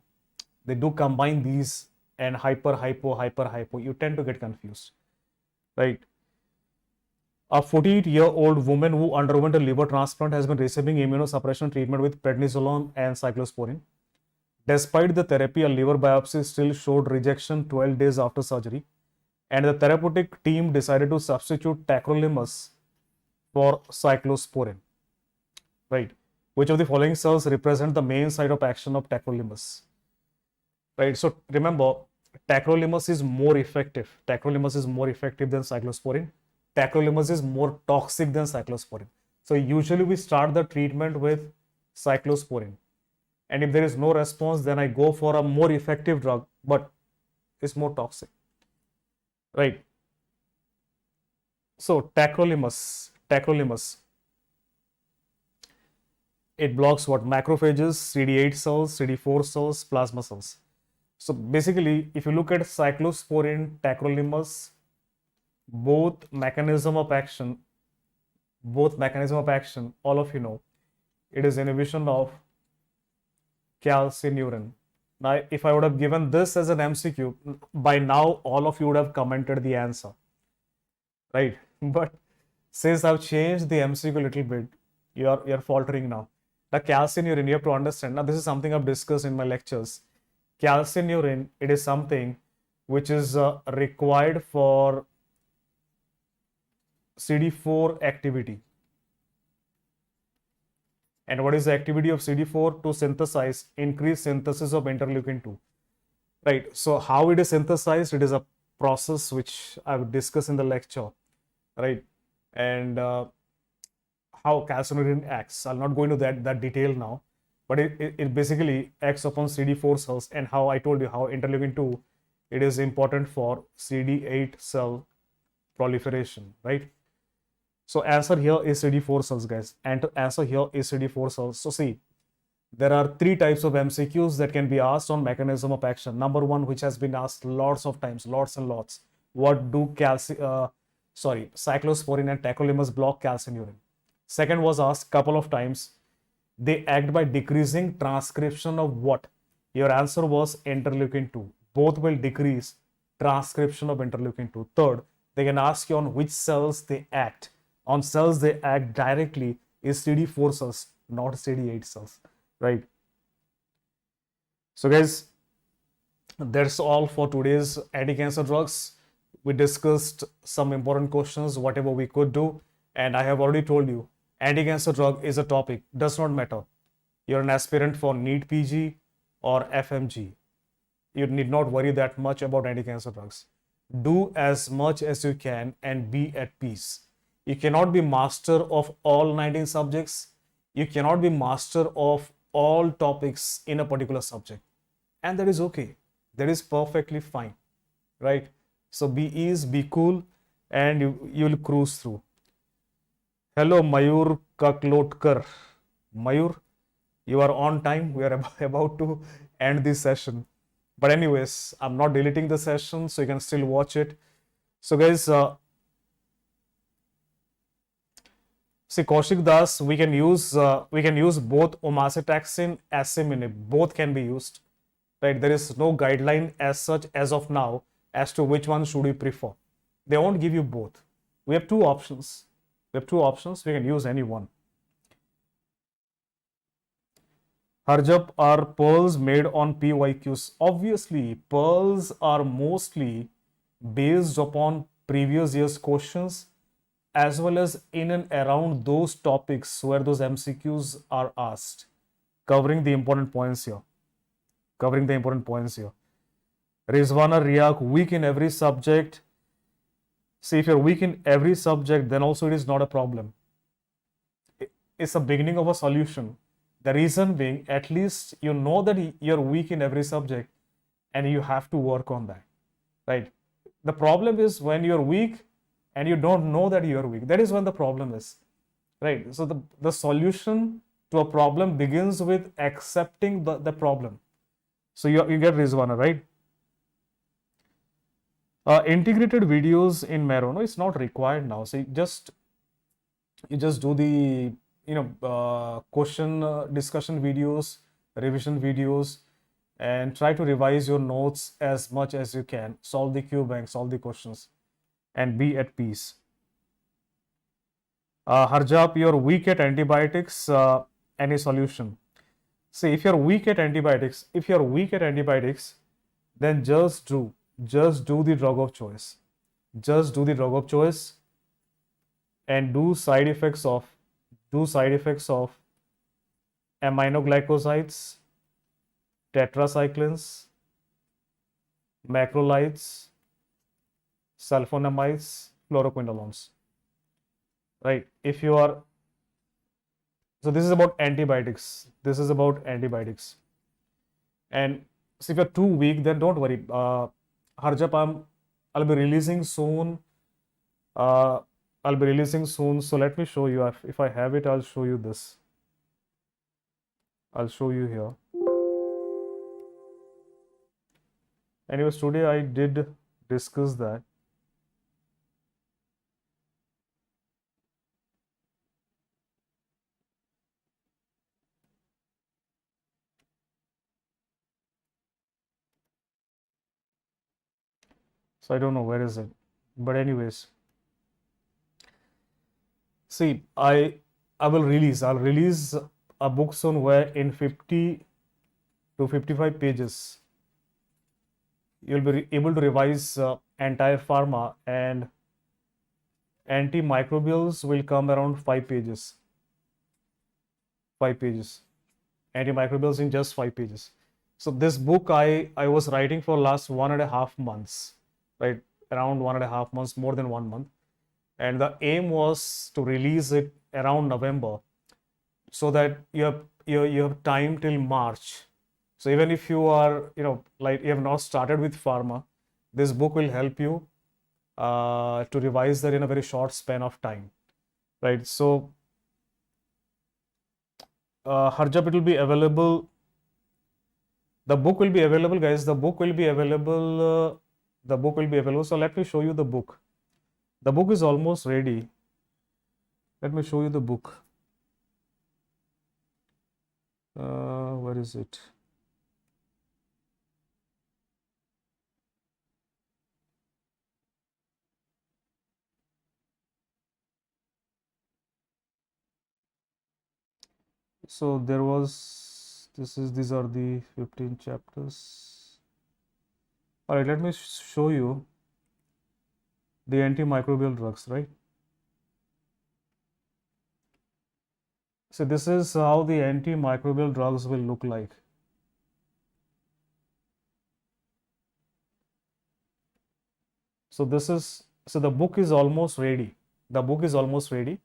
They do combine these, and hyper. You tend to get confused, right? A 48-year-old woman who underwent a liver transplant has been receiving immunosuppression treatment with prednisolone and cyclosporin. Despite the therapy, a liver biopsy still showed rejection 12 days after surgery, and the therapeutic team decided to substitute tacrolimus for cyclosporin, right? Which of the following cells represent the main site of action of tacrolimus, right? So remember, tacrolimus is more effective. Tacrolimus is more effective than cyclosporin. Tacrolimus is more toxic than cyclosporin. So usually we start the treatment with cyclosporin. And if there is no response, then I go for a more effective drug, but it's more toxic, right? So tacrolimus, it blocks what? Macrophages, CD8 cells, CD4 cells, plasma cells. So basically, if you look at cyclosporin, tacrolimus, both mechanism of action, all of you know, it is inhibition of calcineurin. Now, if I would have given this as an MCQ, by now all of you would have commented the answer, right? But since I've changed the MCQ a little bit, you're faltering now. The calcineurin, you have to understand. Now, this is something I've discussed in my lectures. Calcineurin, it is something which is required for CD4 activity. And what is the activity of CD4? To synthesize, increase synthesis of interleukin 2. Right. So how it is synthesized? It is a process which I would discuss in the lecture, right? And how calcineurin acts. I'll not go into that detail now, but it basically acts upon CD4 cells, and how I told you how interleukin 2, it is important for CD8 cell proliferation, right? So answer here is CD4 cells, guys. And answer here is CD4 cells. So see, there are three types of MCQs that can be asked on mechanism of action. Number one, which has been asked lots of times, lots and lots. What do cyclosporin and tacrolimus block? Calcineurin. Second was asked couple of times. They act by decreasing transcription of what? Your answer was interleukin 2. Both will decrease transcription of interleukin 2. Third, they can ask you on which cells they act. On cells they act directly is CD4 cells, not CD8 cells, right? So guys, that's all for today's anti-cancer drugs. We discussed some important questions, whatever we could do, and I have already told you, anti-cancer drug is a topic, does not matter. You're an aspirant for NEETPG or FMG. You need not worry that much about anti-cancer drugs. Do as much as you can and be at peace. You cannot be master of all 19 subjects. You cannot be master of all topics in a particular subject. And that is okay. That is perfectly fine, right? So be ease, be cool, and you will cruise through. Hello, Mayur Kaklotkar. Mayur, you are on time. We are about to end this session. But anyways, I'm not deleting the session, so you can still watch it. So guys, see, Kaushik Das, we can use both omacetaxin, asciminib, both can be used, right? There is no guideline as such as of now as to which one should we prefer. They won't give you both. We have two options. We can use any one. Harjap, are pearls made on PYQs? Obviously, pearls are mostly based upon previous year's questions, as well as in and around those topics where those MCQs are asked, covering the important points here. Rizwana Riak, weak in every subject. See, if you're weak in every subject, then also it is not a problem. It's a beginning of a solution. The reason being, at least you know that you're weak in every subject and you have to work on that, right? The problem is when you're weak and you don't know that you're weak. That is when the problem is, right? So the solution to a problem begins with accepting the problem. So you get Rizwana, right? Integrated videos in Mero, no, it's not required now. So you just do the question discussion videos, revision videos, and try to revise your notes as much as you can. Solve the Q bank, solve the questions, and be at peace. Harjap, you're weak at antibiotics. Any solution? See, if you're weak at antibiotics, then just do the drug of choice. Just do the drug of choice and do side effects of aminoglycosides, tetracyclines, macrolides, sulfonamides, fluoroquinolones, right? So So this is about antibiotics. This is about antibiotics. And so if you're too weak, then don't worry. Harjap, I'll be releasing soon. I'll be releasing soon. So let me show you. If I have it, I'll show you this. I'll show you here. Anyways, today I did discuss that. So I don't know where is it. But anyways, see, I'll release a book soon where in 50 to 55 pages you'll be able to revise entire pharma, and antimicrobials will come around 5 pages. 5 pages. Antimicrobials in just 5 pages. So this book I was writing for last 1.5 months, right? Around 1.5 months, more than 1 month. And the aim was to release it around November, so that you have time till March. So even if you are, like you have not started with pharma, this book will help you to revise that in a very short span of time, right? So Harjap, it will be available. The book will be available, guys. The book will be available. The book will be available. So let me show you the book. The book is almost ready. Let me show you the book. Where is it? So there was, these are the 15 chapters. All right, let me show you the antimicrobial drugs, right? So this is how the antimicrobial drugs will look like. So the book is almost ready. The book is almost ready,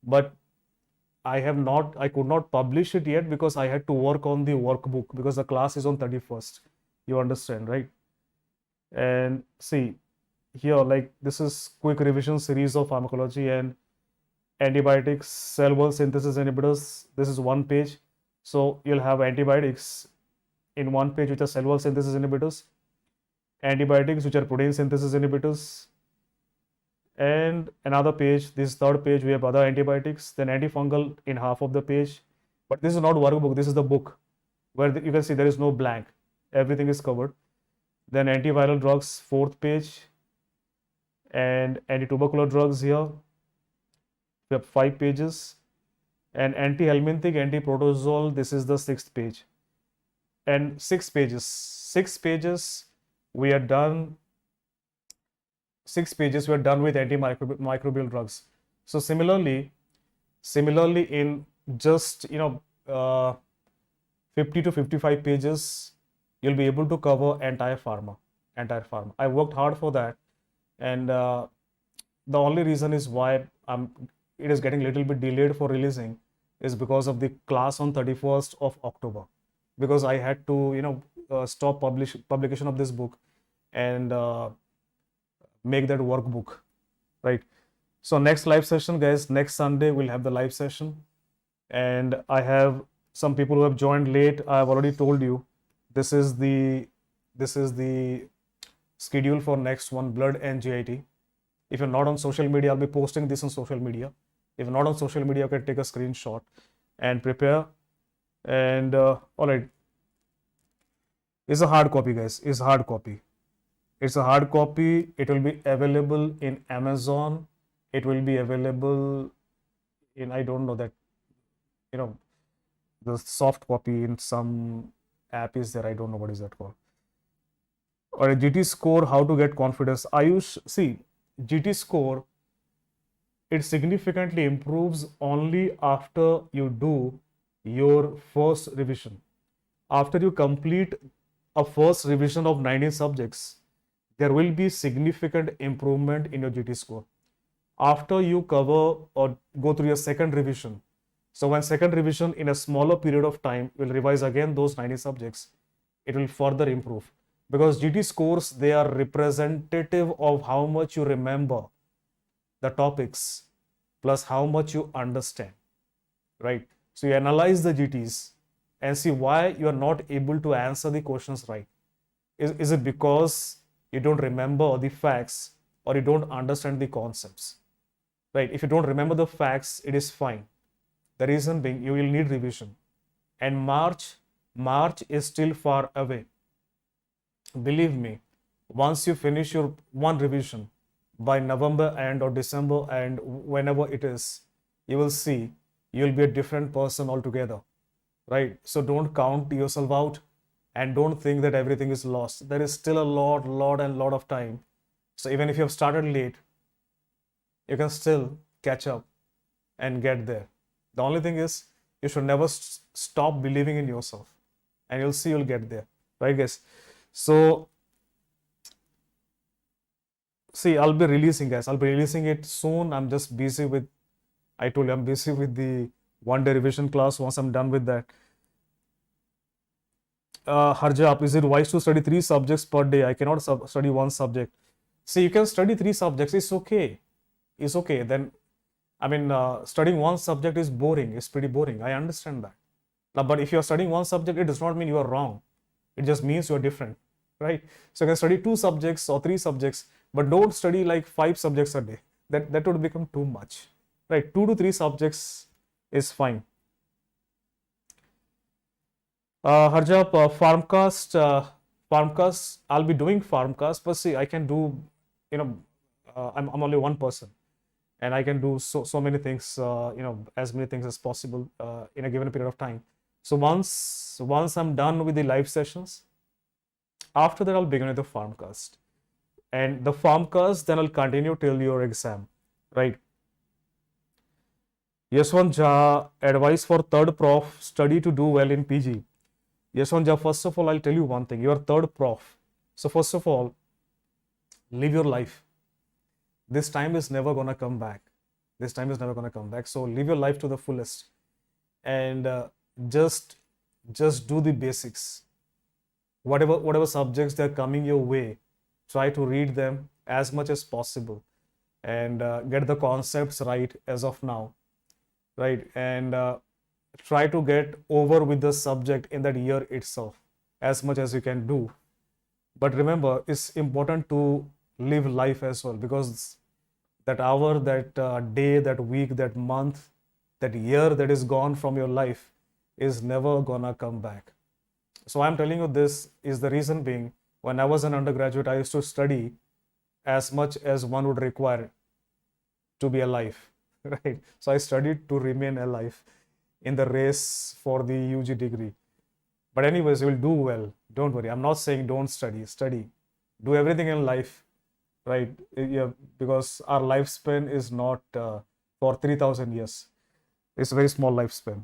but I could not publish it yet because I had to work on the workbook, because the class is on 31st. You understand, right? And see here, like this is quick revision series of pharmacology and antibiotics, cell wall synthesis inhibitors. This is one page. So you'll have antibiotics in one page, which are cell wall synthesis inhibitors, antibiotics, which are protein synthesis inhibitors, and another page, this third page, we have other antibiotics, then antifungal in half of the page. But this is not workbook, this is the book where you can see there is no blank, everything is covered. Then antiviral drugs, fourth page, and antitubercular drugs here, we have 5 pages, and anti-helminthic, anti-protozoal, this is the 6th page. And 6 pages we are done. 6 pages we are done with antimicrobial drugs. So similarly in just 50 to 55 pages, you'll be able to cover entire pharma. I worked hard for that, and the only reason is why it is getting a little bit delayed for releasing is because of the class on 31st of October, because I had to stop publication of this book and make that workbook, right? So next live session, guys, next Sunday we'll have the live session, and I have some people who have joined late. I've already told you this is the schedule for next one, blood and GIT. If you're not on social media, I'll be posting this on social media. If you're not on social media, you can take a screenshot and prepare. And all right, it's a hard copy, guys. It's a hard copy. It's a hard copy. It will be available in Amazon. It will be available in, I don't know that, the soft copy in some app is there. I don't know what is that called. Or a GT score, how to get confidence. Ayush, see, GT score, it significantly improves only after you do your first revision. After you complete a first revision of 19 subjects, there will be significant improvement in your GT score. After you cover or go through your second revision, So when second revision in a smaller period of time will revise again those 90 subjects, it will further improve. Because GT scores, they are representative of how much you remember the topics plus how much you understand, right? So you analyze the GTs and see why you are not able to answer the questions right. Is it because you don't remember the facts or you don't understand the concepts, right? If you don't remember the facts, it is fine. The reason being, you will need revision. And March is still far away. Believe me, once you finish your one revision by November end or December end, whenever it is, you will see you'll be a different person altogether, right? So don't count yourself out and don't think that everything is lost. There is still a lot of time. So even if you have started late, you can still catch up and get there. The only thing is you should never stop believing in yourself, and you'll see you'll get there, right, guys? So see, I'll be releasing, guys. I'll be releasing it soon. I'm just busy with, I told you, I'm busy with the one-day revision class. Once I'm done with that, Harjap, is it wise to study 3 subjects per day? I cannot study one subject. See, you can study 3 subjects. It's okay. It's okay. Then, I mean, studying one subject is boring. It's pretty boring. I understand that. Now, but if you're studying one subject, it does not mean you are wrong. It just means you're different, right? So you can study 2 subjects or 3 subjects, but don't study like 5 subjects a day. That would become too much, right? 2 to 3 subjects is fine. Harjap, Farmcast, I'll be doing Farmcast, but see, I can do, I'm only one person, and I can do so many things, as many things as possible in a given period of time. So once I'm done with the live sessions, after that I'll begin with the Farmcast, and the Farmcast then I'll continue till your exam, right? Yashwant Jha, advice for third prof, study to do well in PG. Yashwant Jha, first of all, I'll tell you one thing. You're third prof. So first of all, live your life. This time is never going to come back. This time is never going to come back. So live your life to the fullest. And just do the basics. Whatever subjects they're coming your way, try to read them as much as possible and get the concepts right as of now, right? And try to get over with the subject in that year itself as much as you can do. But remember, it's important to live life as well, because that hour, that day, that week, that month, that year that is gone from your life is never gonna come back. So I'm telling you this is the reason being, when I was an undergraduate, I used to study as much as one would require to be alive, right? So I studied to remain alive in the race for the UG degree. But anyways, you will do well. Don't worry. I'm not saying don't study. Study. Do everything in life, right? Yeah, because our lifespan is not for 3,000 years. It's a very small lifespan.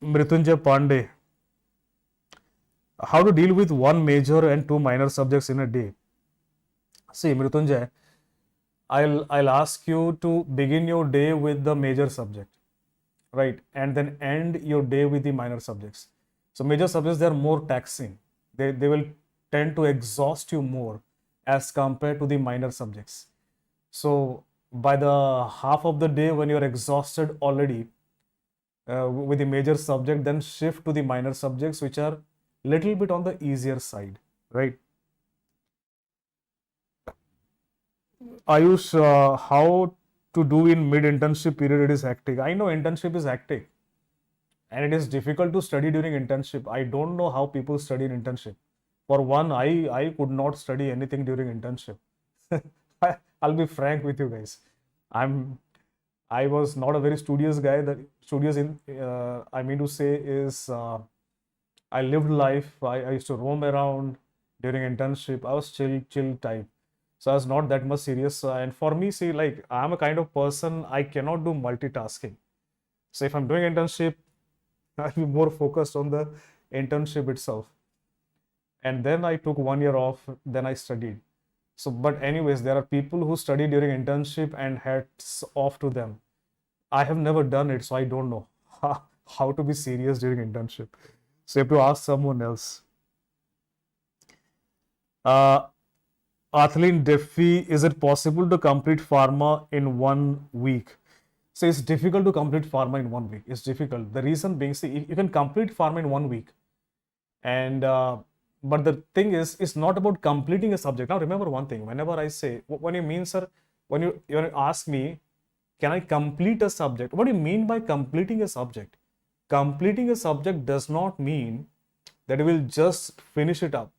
Mrityunjay Pandey. How to deal with 1 major and 2 minor subjects in a day? See, Mrityunjay, I'll ask you to begin your day with the major subject, right? And then end your day with the minor subjects. So major subjects, they're more taxing. They will tend to exhaust you more as compared to the minor subjects. So by the half of the day when you're exhausted already with the major subject, then shift to the minor subjects, which are little bit on the easier side, right? Ayush, how to do in mid-internship period? It is hectic. I know internship is hectic, and it is difficult to study during internship. I don't know how people study in internship. For one, I could not study anything during internship. I'll be frank with you guys. I was not a very studious guy. That studious in I mean to say is I lived life. I used to roam around during internship. I was chill type. So I was not that much serious. And for me, see, like I'm a kind of person, I cannot do multitasking. So if I'm doing internship, I'll be more focused on the internship itself. And then I took 1 year off, then I studied. So, but anyways, there are people who study during internship, and hats off to them. I have never done it, so I don't know how to be serious during internship. So you have to ask someone else. Uh, Athleen Diffie, is it possible to complete pharma in 1 week? So it's difficult to complete pharma in 1 week. It's difficult. The reason being, see, you can complete pharma in 1 week, and but the thing is, it's not about completing a subject. Now remember one thing. Whenever I say, when you mean, sir, when you ask me, can I complete a subject? What do you mean by completing a subject? Completing a subject does not mean that you will just finish it up.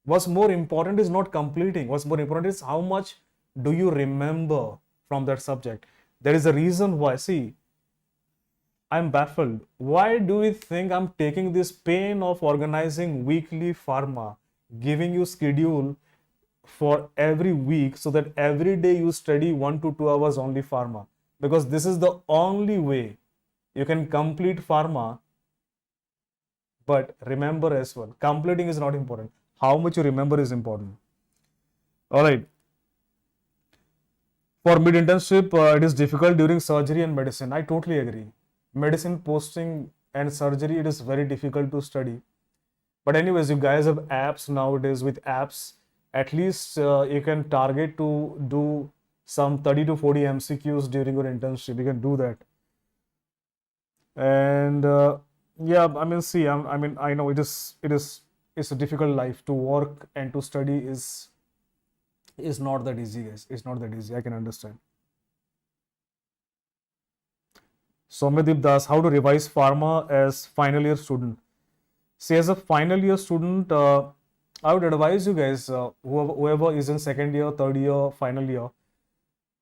What's more important is not completing. What's more important is how much do you remember from that subject. There is a reason why. See, I'm baffled. Why do you think I'm taking this pain of organizing weekly pharma, giving you schedule for every week so that every day you study 1 to 2 hours only pharma? Because this is the only way you can complete pharma. But remember as well, completing is not important. How much you remember is important. All right. For mid internship, it is difficult during surgery and medicine. I totally agree. Medicine posting and surgery, it is very difficult to study. But anyways, you guys have apps nowadays. With apps, at least you can target to do some 30 to 40 MCQs during your internship. You can do that. And yeah, I mean, see, I mean, I know it's a difficult life. To work and to study is not that easy, guys. It's not that easy. I can understand. Soumyadeep Das, how to revise pharma as final year student? See, as a final year student, I would advise you guys, whoever is in second year, third year, final year,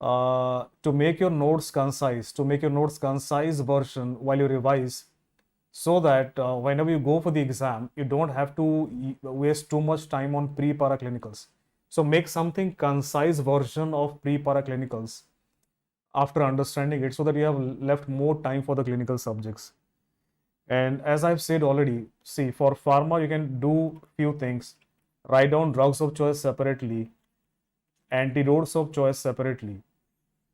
to make your notes concise, version while you revise, so that whenever you go for the exam, you don't have to waste too much time on pre-para clinicals. So make something concise version of pre-para clinicals after understanding it, so that you have left more time for the clinical subjects. And as I've said already, see, for pharma, you can do few things. Write down drugs of choice separately, antidotes of choice separately.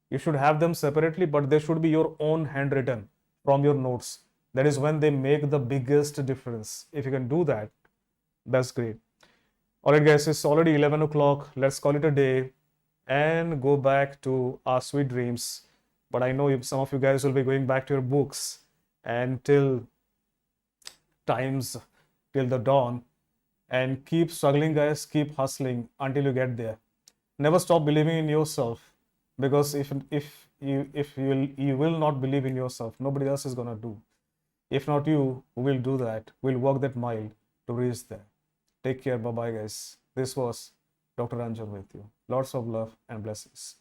You should have them separately, but they should be your own handwritten from your notes. That is when they make the biggest difference. If you can do that, that's great. All right, guys, it's already 11 o'clock. Let's call it a day and go back to our sweet dreams. But I know some of you guys will be going back to your books and till the dawn, and keep struggling, guys. Keep hustling until you get there. Never stop believing in yourself, because if you will not believe in yourself, nobody else is gonna do. If not you, who will do that? Will walk that mile to reach there. Take care. Bye bye, guys. This was Dr. Ranjan with you. Lots of love and blessings.